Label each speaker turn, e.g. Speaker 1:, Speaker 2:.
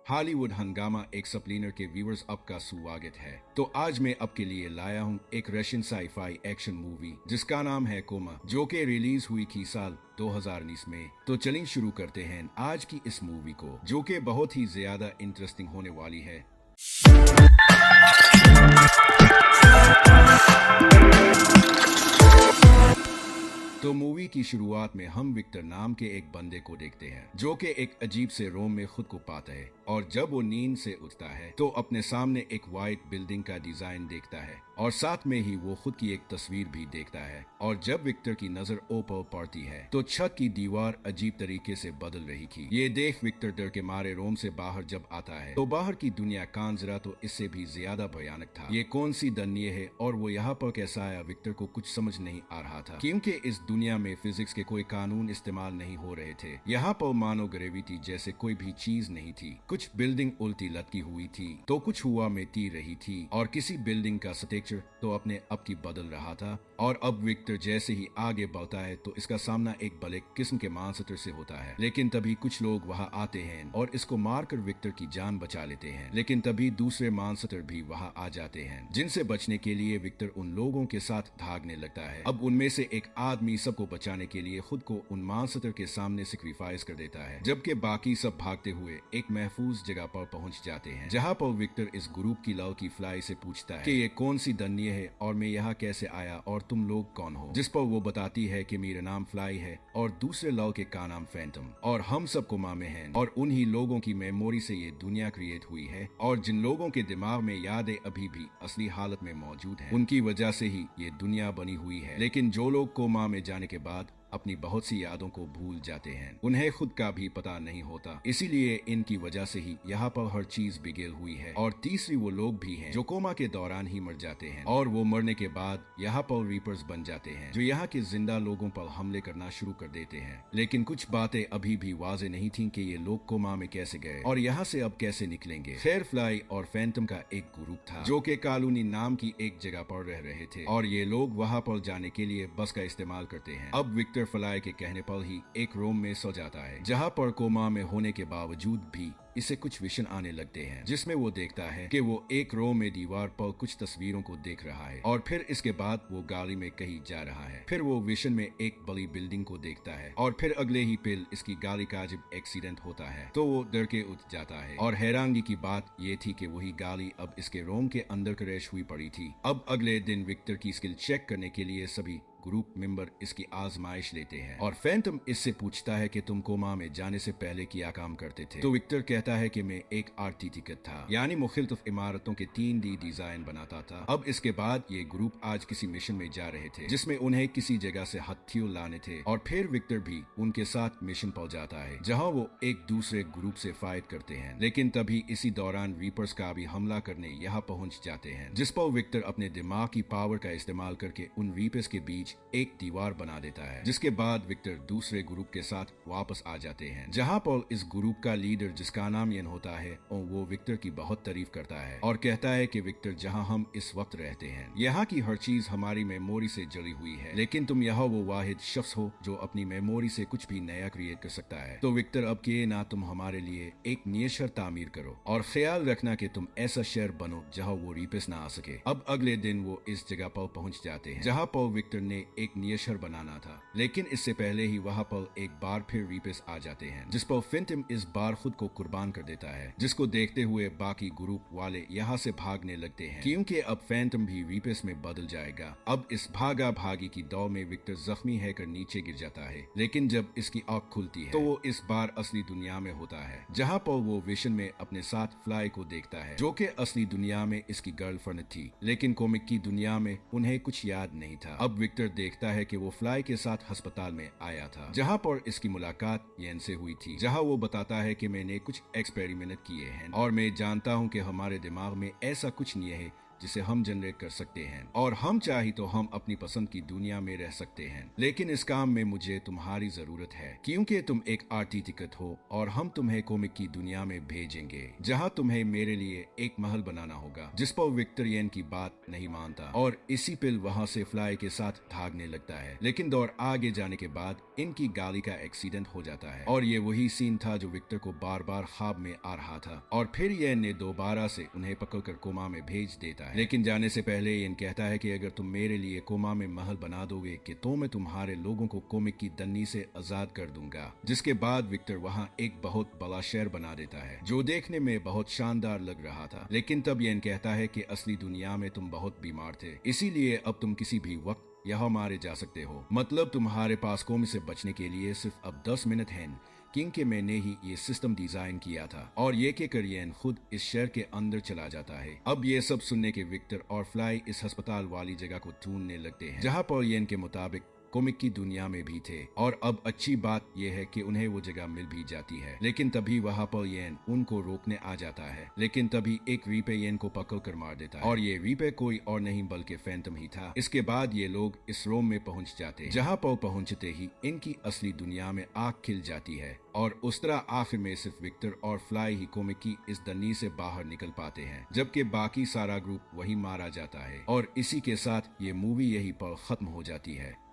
Speaker 1: Hollywood हंगामा एक सप्लीनर के व्यूअर्स आपका स्वागत है। तो आज मैं आपके लिए लाया हूँ एक रशियन साईफाई एक्शन मूवी जिसका नाम है कोमा, जो कि रिलीज हुई थी साल 2019 में। तो चलिए शुरू करते हैं आज की इस मूवी को, जो कि बहुत ही ज्यादा इंटरेस्टिंग होने वाली है। तो मूवी की शुरुआत में हम विक्टर नाम के एक बंदे को देखते हैं, जो कि एक अजीब से रोम में खुद को पाता है। और जब वो नींद से उठता है तो अपने सामने एक वाइट बिल्डिंग का डिजाइन देखता है और साथ में ही वो खुद की एक तस्वीर भी देखता है। और जब विक्टर की नजर ऊपर पड़ती है तो छत की दीवार अजीब तरीके से बदल रही थी। ये देख विक्टर डर के मारे रोम से बाहर जब आता है तो बाहर की दुनिया कांजरा तो इससे भी ज्यादा भयानक था। ये कौन सी दुनिया है और वो यहाँ पर कैसा आया, विक्टर को कुछ समझ नहीं आ रहा था, क्योंकि इस दुनिया में फिजिक्स के कोई कानून इस्तेमाल नहीं हो रहे थे। यहाँ पर मानो ग्रेविटी जैसे कोई भी चीज नहीं थी। कुछ बिल्डिंग उल्टी लटकी हुई थी तो कुछ हुआ में ती रही थी और किसी बिल्डिंग का स्ट्रक्चर तो अपने अब की बदल रहा था। और अब विक्टर जैसे ही आगे बढ़ता है तो इसका सामना एक बड़े किस्म के मॉन्स्टर से होता है। लेकिन तभी कुछ लोग वहाँ आते हैं और इसको मारकर विक्टर की जान बचा लेते हैं। लेकिन तभी दूसरे मॉन्स्टर भी वहाँ आ जाते हैं, जिनसे बचने के लिए विक्टर उन लोगों के साथ भागने लगता है। अब उनमें से एक आदमी सबको बचाने के लिए खुद को उन मॉन्स्टर के सामने सेक्रीफाइस कर देता है, जबकि बाकी सब भागते हुए एक महफूज जगह पर पहुंच जाते हैं, जहां पर विक्टर इस ग्रुप की लड़की फ्लाई से पूछता है कि ये कौन सी दुनिया है और मैं यहाँ कैसे आया और तुम लोग कौन हो। जिस पर वो बताती है कि मेरा नाम फ्लाई है और दूसरे लड़के का नाम फैंटम और हम सब कोमा में हैं और उन्हीं लोगों की मेमोरी से ये दुनिया क्रिएट हुई है और जिन लोगों के दिमाग में यादें अभी भी असली हालत में मौजूद हैं, उनकी वजह से ही ये दुनिया बनी हुई है। लेकिन जो लोग कोमा में जाने के बाद अपनी बहुत सी यादों को भूल जाते हैं, उन्हें खुद का भी पता नहीं होता, इसीलिए इनकी वजह से ही यहाँ पर हर चीज बिगड़ हुई है। और तीसरी वो लोग भी हैं जो कोमा के दौरान ही मर जाते हैं और वो मरने के बाद यहाँ पर रीपर्स बन जाते हैं, जो यहाँ के जिंदा लोगों पर हमले करना शुरू कर देते हैं। लेकिन कुछ बातें अभी भी वाजे नहीं थी कि ये लोग कोमा में कैसे गए और यहाँ से अब कैसे निकलेंगे। खैर, फ्लाई और फैंटम का एक ग्रुप था जो कि कॉलोनी नाम की एक जगह पर रह रहे थे और ये लोग वहाँ पर जाने के लिए बस का इस्तेमाल करते हैं। अब विक्टर फ्लाई के कहने पर ही एक रूम में सो जाता है, जहाँ पर कोमा में होने के बावजूद भी इसे कुछ विजन आने लगते हैं, जिसमें वो देखता है कि वो एक रो में दीवार पर कुछ तस्वीरों को देख रहा है और फिर इसके बाद वो गाड़ी में कहीं जा रहा है। फिर वो विजन में एक बड़ी बिल्डिंग को देखता है और फिर अगले ही पल इसकी गाड़ी का जब एक्सीडेंट होता है तो वो डर के उठ जाता है। और हैरानगी की बात ये थी कि वही गाड़ी अब इसके रोम के अंदर क्रैश हुई पड़ी थी। अब अगले दिन विक्टर की स्किल चेक करने के लिए सभी ग्रुप मेंबर इसकी आजमाइश लेते हैं और फैंटम इससे पूछता है कि तुम कोमा में जाने से पहले क्या काम करते थे। तो विक्टर कहता है कि मैं एक आर्किटेक्ट था, यानी मुख्तलिफ इमारतों के 3D डिजाइन बनाता था। अब इसके बाद ये ग्रुप आज किसी मिशन में जा रहे थे जिसमें उन्हें किसी जगह से हथियार लाने थे और फिर विक्टर भी उनके साथ मिशन पर जाता है, जहाँ वो एक दूसरे ग्रुप से फाइट करते हैं। लेकिन तभी इसी दौरान रीपर्स का भी हमला करने यहाँ पहुंच जाते हैं, जिस पर विक्टर अपने दिमाग की पावर का इस्तेमाल करके उन रीपर्स के बीच एक दीवार बना देता है, जिसके बाद विक्टर दूसरे ग्रुप के साथ वापस आ जाते हैं, जहां पर इस ग्रुप का लीडर जिसका नाम यन होता है और वो विक्टर की बहुत तारीफ करता है और कहता है कि विक्टर, जहां हम इस वक्त रहते हैं यहाँ की हर चीज हमारी मेमोरी से जुड़ी हुई है, लेकिन तुम यहाँ वो वाहिद शख्स हो जो अपनी मेमोरी से कुछ भी नया क्रिएट कर सकता है। तो विक्टर, अब के ना तुम हमारे लिए एक नया शहर तामीर करो और ख्याल रखना कि तुम ऐसा शहर बनो जहाँ वो रीपेस ना आ सके। अब अगले दिन वो इस जगह पर पहुंच जाते हैं जहाँ पर विक्टर ने एक नया शहर बनाना था, लेकिन इससे पहले ही वहाँ पर एक बार फिर रीपेस आ जाते हैं, जिस पर फैंटम इस बार खुद को कुर्बान कर देता है, जिसको देखते हुए बाकी ग्रुप वाले यहाँ से भागने लगते हैं, क्योंकि अब फैंटम भी रीपेस में बदल जाएगा। अब इस भागा भागी की दौड़ में विक्टर जख्मी होकर नीचे गिर जाता है, लेकिन जब इसकी आंख खुलती है तो वो इस बार असली दुनिया में होता है, जहाँ पर वो विजन में अपने साथ फ्लाई को देखता है, जो कि असली दुनिया में इसकी गर्लफ्रेंड थी, लेकिन कॉमिक की दुनिया में उन्हें कुछ याद नहीं था। अब विक्टर देखता है कि वो फ्लाई के साथ अस्पताल में आया था, जहां पर इसकी मुलाकात येन से हुई थी, जहां वो बताता है कि मैंने कुछ एक्सपेरिमेंट किए हैं और मैं जानता हूं कि हमारे दिमाग में ऐसा कुछ नहीं है जिसे हम जनरेट कर सकते हैं और हम चाहे तो हम अपनी पसंद की दुनिया में रह सकते हैं। लेकिन इस काम में मुझे तुम्हारी जरूरत है क्योंकि तुम एक आर्टी टिकट हो और हम तुम्हें कॉमिक की दुनिया में भेजेंगे जहां तुम्हें मेरे लिए एक महल बनाना होगा। जिस पर विक्टर येन की बात नहीं मानता और इसी पिल वहां से फ्लाई के साथ भागने लगता है। लेकिन दौड़ आगे जाने के बाद इनकी गाड़ी का एक्सीडेंट हो जाता है और ये वही सीन था जो विक्टर को बार बार ख्वाब में आ रहा था और फिर येन ने दोबारा से उन्हें पकड़कर कोमा में भेज देता है। लेकिन जाने से पहले येन कहता है कि अगर तुम मेरे लिए कोमा में महल बना दोगे कि तो मैं तुम्हारे लोगों को कॉमिक की दन्नी से आजाद कर दूंगा। जिसके बाद विक्टर वहाँ एक बहुत बड़ा शहर बना देता है जो देखने में बहुत शानदार लग रहा था। लेकिन तब येन कहता है कि असली दुनिया में तुम बहुत बीमार थे, इसीलिए अब तुम किसी भी वक्त यहाँ मारे जा सकते हो। मतलब तुम्हारे पास कॉमिक से बचने के लिए सिर्फ अब 10 मिनट हैं क्योंकि मैंने ही ये सिस्टम डिजाइन किया था। और ये के करियन खुद इस शहर के अंदर चला जाता है। अब ये सब सुनने के विक्टर और फ्लाई इस अस्पताल वाली जगह को ढूंढने लगते हैं जहाँ पर येन के मुताबिक कॉमिक की दुनिया में भी थे। और अब अच्छी बात यह है कि उन्हें वो जगह मिल भी जाती है। लेकिन तभी वहाँ पर येन उनको रोकने आ जाता है। लेकिन तभी एक रीपे येन को पकड़ कर मार देता है और ये रीपे कोई और नहीं बल्कि फैंटम ही था। इसके बाद ये लोग इस रोम में पहुंच जाते हैं जहाँ पर पहुंचते ही इनकी असली दुनिया में आग खिल जाती है और उस तरह आखिर में सिर्फ विक्टर और फ्लाई ही कॉमिक की इस दन्नी से बाहर निकल पाते हैं, जबकि बाकी सारा ग्रुप वही मारा जाता है। और इसी के साथ ये मूवी यही पर खत्म हो जाती है।